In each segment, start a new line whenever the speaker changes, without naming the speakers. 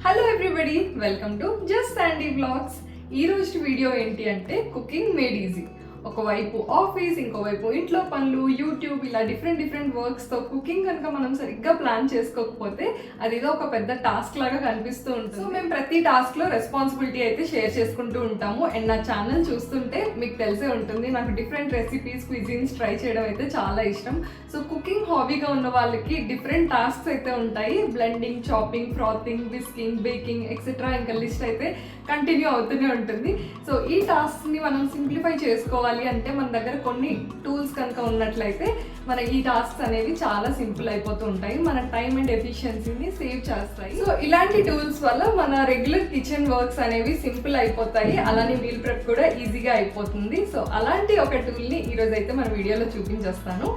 Hello everybody, welcome to just Sandy blogs. ఈ రోజు video ఏంటి అంటే కుకింగ్ మేడ్ ఈజీ. ఒకవైపు ఆఫీస్, ఇంకోవైపు ఇంట్లో పనులు, యూట్యూబ్, ఇలా డిఫరెంట్ వర్క్స్తో కుకింగ్ కనుక మనం సరిగ్గా ప్లాన్ చేసుకోకపోతే అదేదో ఒక పెద్ద టాస్క్ లాగా కనిపిస్తూ ఉంటుంది. సో మేము ప్రతి టాస్క్లో రెస్పాన్సిబిలిటీ అయితే షేర్ చేసుకుంటూ ఉంటాము. అండ్ నా ఛానల్ చూస్తుంటే మీకు తెలిసే ఉంటుంది, నాకు డిఫరెంట్ రెసిపీస్, క్విజిన్స్ ట్రై చేయడం అయితే చాలా ఇష్టం. సో కుకింగ్ హాబీగా ఉన్న వాళ్ళకి డిఫరెంట్ టాస్క్స్ అయితే ఉంటాయి. Blending, chopping, ఫ్రాతింగ్, whisking, baking etcetera, ఇంకా లిస్ట్ అయితే కంటిన్యూ అవుతూనే ఉంటుంది. సో ఈ టాస్క్ని మనం సింప్లిఫై చేసుకోవాలి అంటే మన దగ్గర కొన్ని టూల్స్ కనుక ఉన్నట్లయితే మన ఈ టాస్క్స్ అనేవి చాలా సింపుల్ అయిపోతూ ఉంటాయి. మన టైం అండ్ ఎఫిషియన్సీని సేవ్ చేస్తాయి. సో ఇలాంటి టూల్స్ వల్ల మన రెగ్యులర్ కిచెన్ వర్క్స్ అనేవి సింపుల్ అయిపోతాయి, అలానే మీల్ ప్రెప్ కూడా ఈజీగా అయిపోతుంది. సో అలాంటి ఒక టూల్ని ఈరోజు అయితే మన వీడియోలో చూపించేస్తాను.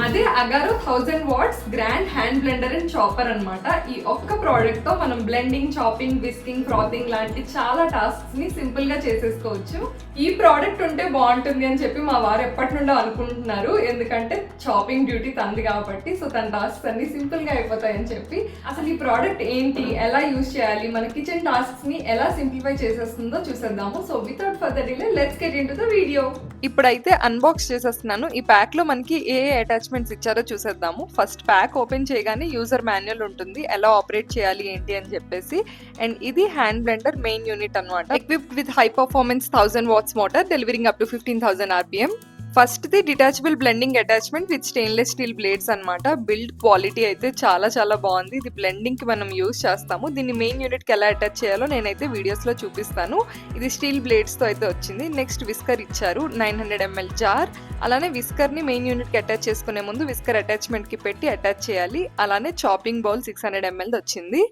అదే Agaro 1000 watts grand hand blender and chopper అనమాట. ఈ ఒక్క ప్రోడక్ట్ తో మనం బ్లెండింగ్, చాపింగ్, విస్కింగ్, ఫ్రాతింగ్ లాంటి చాలా టాస్క్స్ ని సింపుల్ గా చేసేసుకోవచ్చు. ఈ ప్రోడక్ట్ ఉంటే బాగుంటుంది అని చెప్పి మా వారు ఎప్పటి నుండో అనుకుంటున్నారు, ఎందుకంటే చాపింగ్ డ్యూటీ తంది కాబట్టి. సో తన టాస్క్స్ అన్ని సింపుల్ గా అయిపోతాయని చెప్పి. అసలు ఈ ప్రోడక్ట్ ఏంటి, ఎలా యూజ్ చేయాలి, మన కిచెన్ టాస్క్స్ ని ఎలా సింప్లిఫై చేసేస్తుందో చూసేద్దాము. So without further delay let's get into the video. ఇప్పుడైతే అన్బాక్స్ చేసేస్తున్నాను. ఈ ప్యాక్ లో మనకి ఏ అటాచ్మెంట్స్ ఇచ్చారో చూసేద్దాము. ఫస్ట్ ప్యాక్ ఓపెన్ చేయగానే యూజర్ మాన్యువల్ ఉంటుంది, ఎలా ఆపరేట్ చేయాలి ఏంటి అని చెప్పేసి. అండ్ ఇది హ్యాండ్ బ్లెండర్ మెయిన్ యూనిట్ అనమాట. Equipped with high performance 1000 watts motor delivering up to 15,000 RPM. First the detachable blending attachment with stainless steel blades అనమాట. బిల్డ్ క్వాలిటీ అయితే చాలా బాగుంది. ఇది బ్లెండింగ్ కి మనం యూజ్ చేస్తాము. దీన్ని మెయిన్ యూనిట్ కి ఎలా అటాచ్ చేయాలో నేనైతే వీడియోస్ లో చూపిస్తాను. ఇది స్టీల్ బ్లేడ్స్ తో అయితే వచ్చింది. నెక్స్ట్ విస్కర్ ఇచ్చారు, 900 ml జార్. అలానే విస్కర్ ని మెయిన్ యూనిట్ కి అటాచ్ చేసుకునే ముందు విస్కర్ అటాచ్మెంట్ కి పెట్టి అటాచ్ చేయాలి. అలానే చాపింగ్ బౌల్ 600 ml వచ్చింది.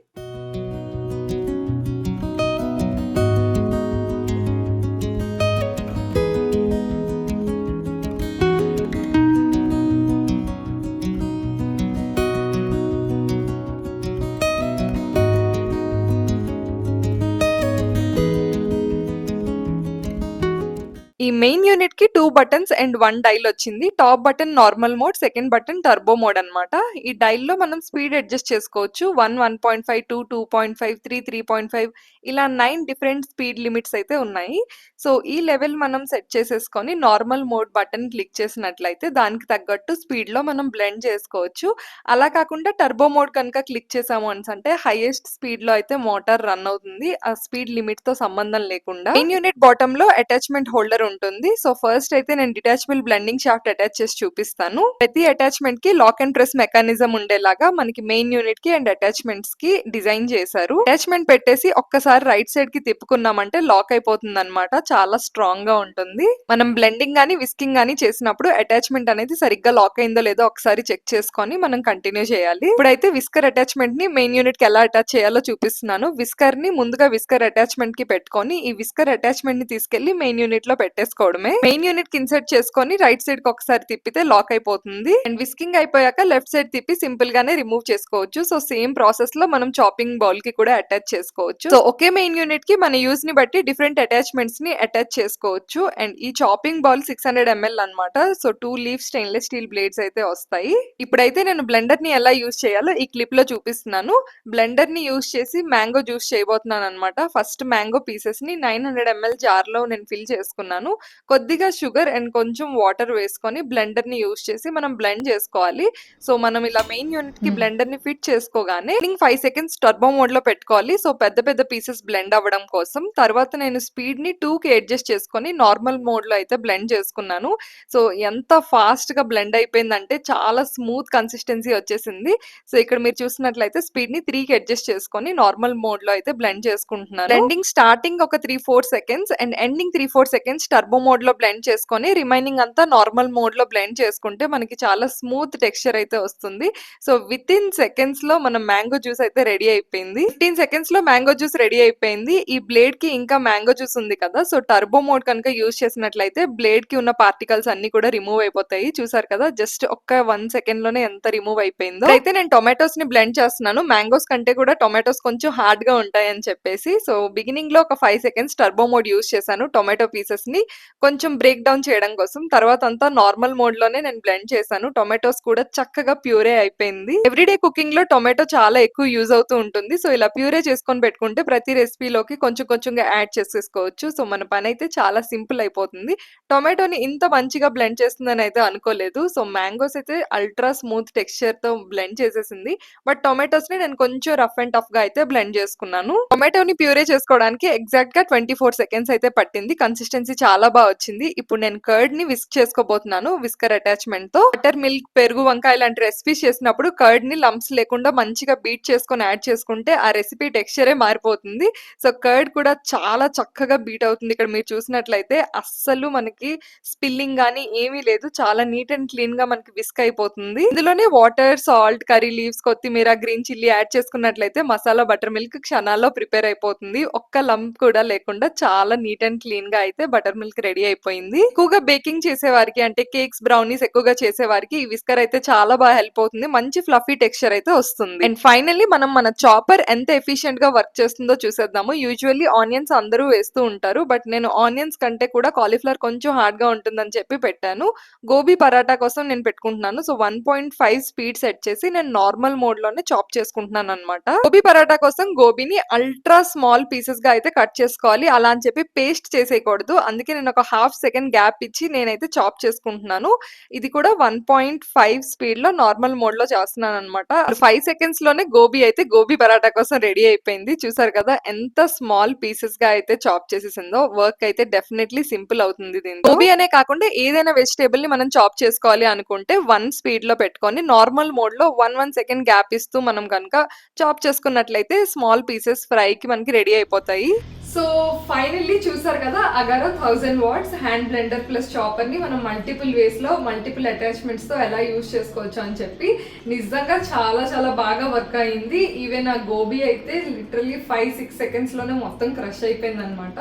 ఈ మెయిన్ యూనిట్ కి 2 బటన్స్ అండ్ 1 డైల్ వచ్చింది. Top button normal mode, second button turbo mode అన్నమాట. ఈ డైల్ లో మనం స్పీడ్ అడ్జస్ట్ చేసుకోవచ్చు. 1, 1.5, 2, 2.5, 3, 3.5 ఇలా 9 డిఫరెంట్ స్పీడ్ లిమిట్స్ అయితే ఉన్నాయి. సో ఈ లెవెల్ మనం సెట్ చేసేసుకొని నార్మల్ మోడ్ బటన్ క్లిక్ చేసినట్లయితే దానికి తగ్గట్టు స్పీడ్ లో మనం బ్లెండ్ చేసుకోవచ్చు. అలా కాకుండా టర్బో మోడ్ కనుక క్లిక్ చేసాము అంటే హైయెస్ట్ స్పీడ్ లో అయితే మోటార్ రన్ అవుతుంది, ఆ స్పీడ్ లిమిట్ తో సంబంధం లేకుండా. మెయిన్ యూనిట్ బాటమ్ లో అటాచ్మెంట్ హోల్డర్ ఉంటుంది. సో ఫస్ట్ అయితే నేను డిటాచబుల్ బ్లెండింగ్ షాఫ్ట్ అటాచ్ చేసి చూపిస్తాను. ప్రతి అటాచ్మెంట్ కి లాక్ అండ్ ప్రెస్ మెకానిజం ఉండేలాగా మనకి మెయిన్ యూనిట్ కి అండ్ అటాచ్మెంట్స్ కి డిజైన్ చేశారు. అటాచ్మెంట్ పెట్టేసి ఒక్కసారి రైట్ సైడ్ కి తిప్పుకున్నామంటే లాక్ అయిపోతుంది అనమాట. చాలా స్ట్రాంగ్ గా ఉంటుంది. మనం బ్లెండింగ్ గానీ విస్కింగ్ గానీ చేసినప్పుడు అటాచ్మెంట్ అనేది సరిగ్గా లాక్ అయిందో లేదో ఒకసారి చెక్ చేసుకొని మనం కంటిన్యూ చేయాలి. ఇప్పుడైతే విస్కర్ అటాచ్మెంట్ ని మెయిన్ యూనిట్ కి ఎలా అటాచ్ చేయాలో చూపిస్తున్నాను. విస్కర్ ని ముందుగా విస్కర్ అటాచ్మెంట్ కి పెట్టుకొని ఈ విస్కర్ అటాచ్మెంట్ ని తీసుకెళ్లి మెయిన్ యూనిట్ లో పెట్టేసుకోవడమే. మెయిన్ యూనిట్ కి ఇన్సర్ట్ చేసుకొని రైట్ సైడ్ కి ఒకసారి తిప్పితే లాక్ అయిపోతుంది. అండ్ విస్కింగ్ అయిపోయాక లెఫ్ట్ సైడ్ తిప్పి సింపుల్ గానే రిమూవ్ చేసుకోవచ్చు. సో సేమ్ ప్రాసెస్ లో మనం చాపింగ్ బౌల్ కి కూడా అటాచ్ చేసుకోవచ్చు. సో ఒకే మెయిన్ యూనిట్ కి మన యూజ్ ని బట్టి డిఫరెంట్ అటాచ్మెంట్స్ ని అటాచ్ చేసుకోవచ్చు. అండ్ ఈ చాపింగ్ బౌల్ 600 ml అనమాట. So 2 leaf stainless steel blades అయితే వస్తాయి. ఇప్పుడైతే నేను బ్లెండర్ ని ఎలా యూజ్ చేయాలో ఈ క్లిప్ లో చూపిస్తున్నాను. బ్లెండర్ ని యూజ్ చేసి మ్యాంగో జ్యూస్ చేయబోతున్నాను అనమాట. ఫస్ట్ మ్యాంగో పీసెస్ ని 900 ml జార్ లో నేను ఫిల్ చేసుకున్నాను. కొద్దిగా షుగర్ అండ్ కొంచెం వాటర్ వేసుకొని బ్లెండర్ ని యూజ్ చేసి మనం బ్లెండ్ చేసుకోవాలి. సో మనం ఇలా మెయిన్ యూనిట్ కి బ్లెండర్ ని ఫిట్ చేసుకోగానే 5 సెకండ్స్ టర్బో మోడ్ లో పెట్టుకోవాలి. సో పెద్ద పీసెస్ బ్లెండ్ అవ్వడం కోసం. తర్వాత నేను స్పీడ్ ని 2 కి అడ్జస్ట్ చేసుకొని నార్మల్ మోడ్ లో అయితే బ్లెండ్ చేసుకున్నాను. సో ఎంత ఫాస్ట్ గా బ్లెండ్ అయిపోయిందంటే చాలా స్మూత్ కన్సిస్టెన్సీ వచ్చేసింది. సో ఇక్కడ మీరు చూసినట్లయితే స్పీడ్ ని 3 కి అడ్జస్ట్ చేసుకొని నార్మల్ మోడ్ లో అయితే బ్లెండ్ చేసుకుంటున్నాను. బ్లెండింగ్ స్టార్టింగ్ ఒక 3-4 seconds and ending 3-4 seconds turbo mode లో బ్లెండ్ చేసుకొని రిమైనింగ్ అంతా నార్మల్ మోడ్ లో బ్లెండ్ చేసుకుంటే మనకి చాలా స్మూత్ టెక్స్చర్ అయితే వస్తుంది. సో విత్ ఇన్ సెకండ్స్ లో మన మ్యాంగో జ్యూస్ అయితే రెడీ అయిపోయింది. 15 సెకండ్స్ లో మ్యాంగో జ్యూస్ రెడీ అయిపోయింది. ఈ బ్లేడ్ కి ఇంకా మ్యాంగో జ్యూస్ ఉంది కదా, సో టర్బో మోడ్ కనుక యూజ్ చేసినట్లయితే బ్లేడ్ కి ఉన్న పార్టికల్స్ అన్ని కూడా రిమూవ్ అయిపోతాయి. చూసారు కదా, జస్ట్ ఒక్క 1 సెకండ్ లోనే ఎంత రిమూవ్ అయిపోయిందో. అయితే నేను టొమాటోస్ ని బ్లెండ్ చేస్తున్నాను. మ్యాంగోస్ కంటే కూడా టొమాటోస్ కొంచెం హార్డ్ గా ఉంటాయి అని చెప్పేసి. సో బిగినింగ్ లో ఒక 5 సెకండ్స్ టర్బో మోడ్ యూజ్ చేశాను టొమాటో పీసెస్ ని. కొంచెం బ్రేక్ డౌన్ చేయడం కోసం. తర్వాత అంతా నార్మల్ మోడ్‌లోనే నేను బ్లెండ్ చేశాను. టొమాటోస్ కూడా చక్కగా ప్యూరే అయిపోయింది. ఎవ్రీడే కుకింగ్‌లో టొమాటో చాలా ఎక్కువ యూజ్ అవుతూ ఉంటుంది. సో, ఇలా ప్యూరే చేసుకొని పెట్టుకుంటే ప్రతి రెసిపీలోకి కొంచెం కొంచెంగా యాడ్ చేసేసుకోవచ్చు. సో, మన పనైతే చాలా సింపుల్ అయిపోతుంది. టొమాటోని ఇంత మంచిగా బ్లెండ్ చేస్తుందని అయితే అనుకోలేదు. సో, మ్యాంగోస్ అయితే అల్ట్రా స్మూత్ టెక్స్చర్‌తో బ్లెండ్ చేసేసింది. బట్ టొమాటోస్‌ని నేను కొంచెం రఫ్ అండ్ టఫ్‌గా అయితే బ్లెండ్ చేసుకున్నాను. టొమాటోని ప్యూరే చేసుకోవడానికి ఎగ్జాక్ట్‌గా 24 సెకండ్స్ అయితే పట్టింది. కన్సిస్టెన్సీ చాలా వచ్చింది. ఇప్పుడు నేను కర్డ్‌ని విస్క్ చేసుకోబోతున్నాను విస్కర్ అటాచ్‌మెంట్‌తో. బటర్ మిల్క్, పెరుగు, వంకాయ లాంటి రెసిపీస్ చేసినప్పుడు కర్డ్‌ని లంప్స్ లేకుండా మంచిగా బీట్ చేసుకొని యాడ్ చేసుకుంటే ఆ రెసిపీ టెక్స్చరే మారిపోతుంది. సో, కర్డ్ కూడా చాలా చక్కగా బీట్ అవుతుంది. ఇక్కడ మీరు చూసినట్లయితే అస్సలు మనకి స్పిల్లింగ్ గాని ఏమీ లేదు. చాలా నీట్ అండ్ క్లీన్‌గా మనకి విస్క్ అయిపోతుంది. ఇందులోనే వాటర్, సాల్ట్, కర్రీ లీవ్స్, కొత్తిమీర, గ్రీన్ చిల్లీ యాడ్ చేసుకున్నట్లయితే మసాలా బటర్ మిల్క్ క్షణాల్లో ప్రిపేర్ అయిపోతుంది. ఒక్క లంప్ కూడా లేకుండా చాలా నీట్ అండ్ క్లీన్‌గా అయితే బటర్ మిల్క్ రెడీ అయిపోయింది. ఎక్కువగా బేకింగ్ చేసేవారికి అంటే కేక్స్, బ్రౌనీస్ ఎక్కువగా చేసేవారికి ఈ విస్కర్ అయితే చాలా హెల్ప్ అవుతుంది. మంచి ఫ్లఫీ టెక్స్చర్ అయితే వస్తుంది. అండ్ ఫైనల్లీ మనం మన చాపర్ ఎంత ఎఫిషియెంట్ గా వర్క్ చేస్తుందో చూసేద్దాము. యూజువల్లీ ఆనియన్స్ అందరూ వేస్తూ ఉంటారు. బట్ నేను ఆనియన్స్ కంటే కూడా కాలీఫ్లవర్ కొంచెం హార్డ్ గా ఉంటుందని చెప్పి పెట్టాను. గోబీ పరాటా కోసం నేను పెట్టుకుంటున్నాను. సో 1.5 స్పీడ్ సెట్ చేసి నేను నార్మల్ మోడ్ లోనే చాప్ చేసుకుంటున్నాను అనమాట. గోబీ పరాటా కోసం గోబీని అల్ట్రా స్మాల్ పీసెస్ గా అయితే కట్ చేసుకోవాలి. అలా అని చెప్పి పేస్ట్ చేసేయకూడదు. అందుకే నేను ఒక హాఫ్ సెకండ్ గ్యాప్ ఇచ్చి నేనైతే చాప్ చేసుకుంటున్నాను. ఇది కూడా 1.5 స్పీడ్ లో నార్మల్ మోడ్ లో చేస్తున్నాను అనమాట. 5 సెకండ్స్ లోనే గోబీ పరాటా కోసం రెడీ అయిపోయింది. చూసారు కదా ఎంత స్మాల్ పీసెస్ గా అయితే చాప్ చేసేసిందో. వర్క్ అయితే డెఫినెట్లీ సింపుల్ అవుతుంది దీంతో. గోబీ అనే కాకుండా ఏదైనా వెజిటేబుల్ ని మనం చాప్ చేసుకోవాలి అనుకుంటే 1 స్పీడ్ లో పెట్టుకొని నార్మల్ మోడ్ లో 1 సెకండ్ గ్యాప్ ఇస్తూ మనం కనుక చాప్ చేసుకున్నట్లయితే స్మాల్ పీసెస్ ఫ్రై కి మనకి రెడీ అయిపోతాయి. సో ఫైనల్లీ చూసారు కదా Agaro 1000 watts hand blender plus chopper ని మనం మల్టిపుల్ వేస్ లో మల్టిపుల్ అటాచ్మెంట్స్ తో ఎలా యూజ్ చేసుకోవచ్చు అని చెప్పి నిజంగా చాలా చాలా బాగా వర్క్ అయింది. ఈవెన్ ఆ గోబీ అయితే లిటరల్లీ 5-6 సెకండ్స్ లోనే మొత్తం క్రష్ అయిపోయింది అనమాట.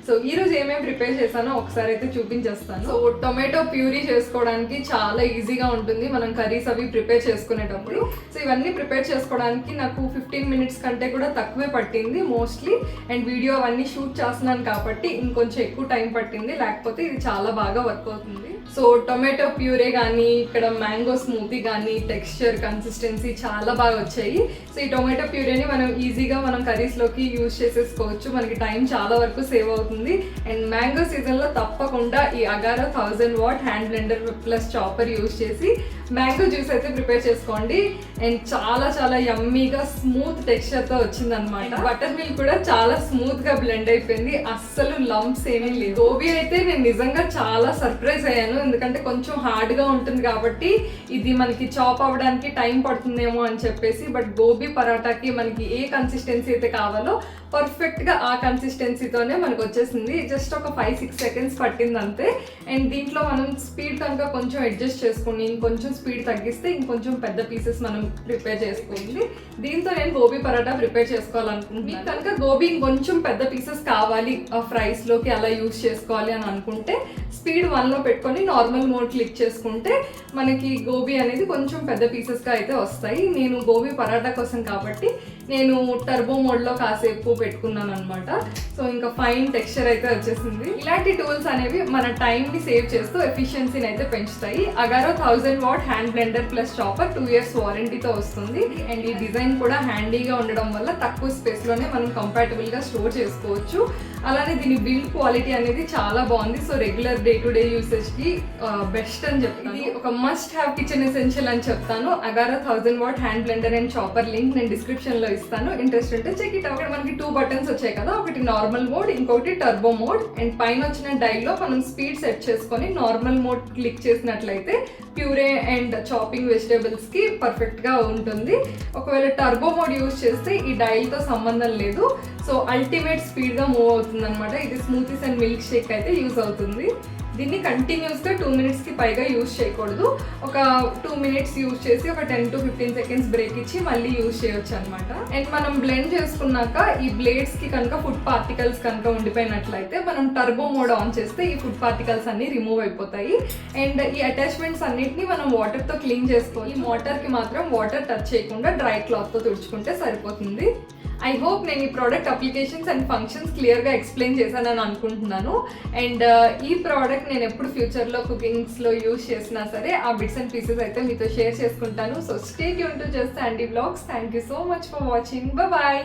సో ఈ రోజు ఏమేమి ప్రిపేర్ చేశానో ఒకసారి అయితే చూపించేస్తాను. సో టొమాటో ప్యూరీ చేసుకోవడానికి చాలా ఈజీగా ఉంటుంది మనం కర్రీస్ అవి ప్రిపేర్ చేసుకునేటప్పుడు. సో ఇవన్నీ ప్రిపేర్ చేసుకోవడానికి నాకు 15 మినిట్స్ కంటే కూడా తక్కువే పట్టింది మోస్ట్లీ. అండ్ వీడియో అవన్నీ షూట్ చేస్తున్నాను కాబట్టి ఇంకొంచెం ఎక్కువ టైం పట్టింది, లేకపోతే ఇది చాలా బాగా వర్క్ అవుతుంది. సో టొమాటో ప్యూరే కానీ ఇక్కడ మ్యాంగో స్మూతీ కానీ టెక్స్చర్, కన్సిస్టెన్సీ చాలా బాగా వచ్చాయి. సో ఈ టొమాటో ప్యూరేని మనం ఈజీగా మనం కర్రీస్లోకి యూజ్ చేసేసుకోవచ్చు. మనకి టైం చాలా వరకు సేవ్ అవుతుంది. అండ్ మ్యాంగో సీజన్లో తప్పకుండా ఈ Agaro 1000 watt hand blender plus chopper use చేసి మ్యాంగో జ్యూస్ అయితే ప్రిపేర్ చేసుకోండి. అండ్ చాలా చాలా యమ్మీగా స్మూత్ టెక్స్చర్తో వచ్చింది అనమాట. బటర్ మిల్క్ కూడా చాలా స్మూత్ గా బ్లెండ్ అయిపోయింది. అస్సలు లంప్స్ ఏమీ లేదు. గోబీ అయితే నేను నిజంగా చాలా సర్ప్రైజ్ అయ్యాను. ఎందుకంటే కొంచెం హార్డ్ గా ఉంటుంది కాబట్టి ఇది మనకి చాప్ అవ్వడానికి టైం పడుతుందేమో అని చెప్పేసి. బట్ గోబీ పరాటాకి మనకి ఏ కన్సిస్టెన్సీ అయితే కావాలో పర్ఫెక్ట్ గా ఆ కన్సిస్టెన్సీతోనే మనకు వచ్చేసింది. జస్ట్ ఒక 5-6 సెకండ్స్ పట్టింది అంతే. అండ్ దీంట్లో మనం స్పీడ్ కనుక కొంచెం అడ్జస్ట్ చేసుకుని ఇంకొంచెం స్పీడ్ తగ్గిస్తే ఇంకొంచెం పెద్ద పీసెస్ మనం ప్రిపేర్ చేసుకోవాలి. దీంతో నేను గోబీ పరాటా ప్రిపేర్ చేసుకోవాలనుకుంటున్నాను. కనుక గోబీ ఇంకొంచెం పెద్ద పీసెస్ కావాలి ఫ్రైస్ లోకి అలా యూజ్ చేసుకోవాలి అని అనుకుంటే స్పీడ్ 1 లో పెట్టుకొని నార్మల్ మోడ్ క్లిక్ చేసుకుంటే మనకి గోబీ అనేది కొంచెం పెద్ద పీసెస్ గా అయితే వస్తాయి. నేను గోబీ పరాటా కోసం కాబట్టి నేను టర్బో మోడ్ లో కాసేపు పెట్టుకున్నాను అనమాట. సో ఇంకా ఫైన్ టెక్స్చర్ అయితే వచ్చేసింది. ఇలాంటి టూల్స్ అనేవి మన టైం ని సేవ్ చేస్తూ ఎఫిషియన్సీని అయితే పెంచుతాయి. Agaro 1000 watt hand blender plus chopper 2 years వారంటీతో వస్తుంది. అండ్ ఈ డిజైన్ కూడా హ్యాండీగా ఉండడం వల్ల తక్కువ స్పేస్ లోనే మనం కంపాటబుల్ గా స్టోర్ చేసుకోవచ్చు. అలానే దీని బిల్డ్ క్వాలిటీ అనేది చాలా బాగుంది. So regular day to day usage కి బెస్ట్ అని చెప్తాను. ఇది ఒక మస్ట్ హ్యావ్ కిచెన్ ఎసెన్షియల్ అని చెప్తాను. Agaro 1000 watt hand blender and chopper link నేను డిస్క్రిప్షన్ లో ఇస్తాను. ఇంట్రెస్ట్ ఉంటే చెక్ ఇట్ అవుట్. మనకి 2 బటన్స్ వచ్చాయి కదా, ఒకటి నార్మల్ మోడ్, ఇంకొకటి టర్బో మోడ్. అండ్ పైన వచ్చిన డైల్లో మనం స్పీడ్ సెట్ చేసుకొని నార్మల్ మోడ్ క్లిక్ చేసినట్లయితే ప్యూరే అండ్ చాపింగ్ వెజిటేబుల్స్ కి పర్ఫెక్ట్ గా ఉంటుంది. ఒకవేళ టర్బో మోడ్ యూజ్ చేస్తే ఈ డైల్ తో సంబంధం లేదు. సో అల్టిమేట్ స్పీడ్ గా మూవ్ అవుతుంది అనమాట. ఇది స్మూతీస్ అండ్ మిల్క్ షేక్ అయితే యూజ్ అవుతుంది. దీన్ని కంటిన్యూస్గా 2 minutes పైగా యూజ్ చేయకూడదు. ఒక 2 minutes యూజ్ చేసి ఒక 10-15 seconds బ్రేక్ ఇచ్చి మళ్ళీ యూజ్ చేయొచ్చు అనమాట. అండ్ మనం బ్లెండ్ చేసుకున్నాక ఈ బ్లేడ్స్కి కనుక ఫుడ్ పార్టికల్స్ కనుక ఉండిపోయినట్లయితే మనం టర్బో మోడ్ ఆన్ చేస్తే ఈ ఫుడ్ పార్టికల్స్ అన్ని రిమూవ్ అయిపోతాయి. అండ్ ఈ అటాచ్మెంట్స్ అన్నిటిని మనం వాటర్తో క్లీన్ చేసుకోవాలి. ఈ మోటార్కి మాత్రం వాటర్ టచ్ చేయకుండా డ్రై క్లాత్తో తుడుచుకుంటే సరిపోతుంది. ఐ హోప్ నేను ఈ ప్రోడక్ట్ అప్లికేషన్స్ అండ్ ఫంక్షన్స్ క్లియర్గా ఎక్స్ప్లెయిన్ చేశానని అనుకుంటున్నాను. అండ్ ఈ ప్రోడక్ట్ నేను ఎప్పుడు ఫ్యూచర్లో కుకింగ్స్లో యూజ్ చేసినా సరే ఆ బిట్స్ అండ్ పీసెస్ అయితే మీతో షేర్ చేసుకుంటాను. So stay tune to just Sandy vlogs. Thank you so much for watching. Bye.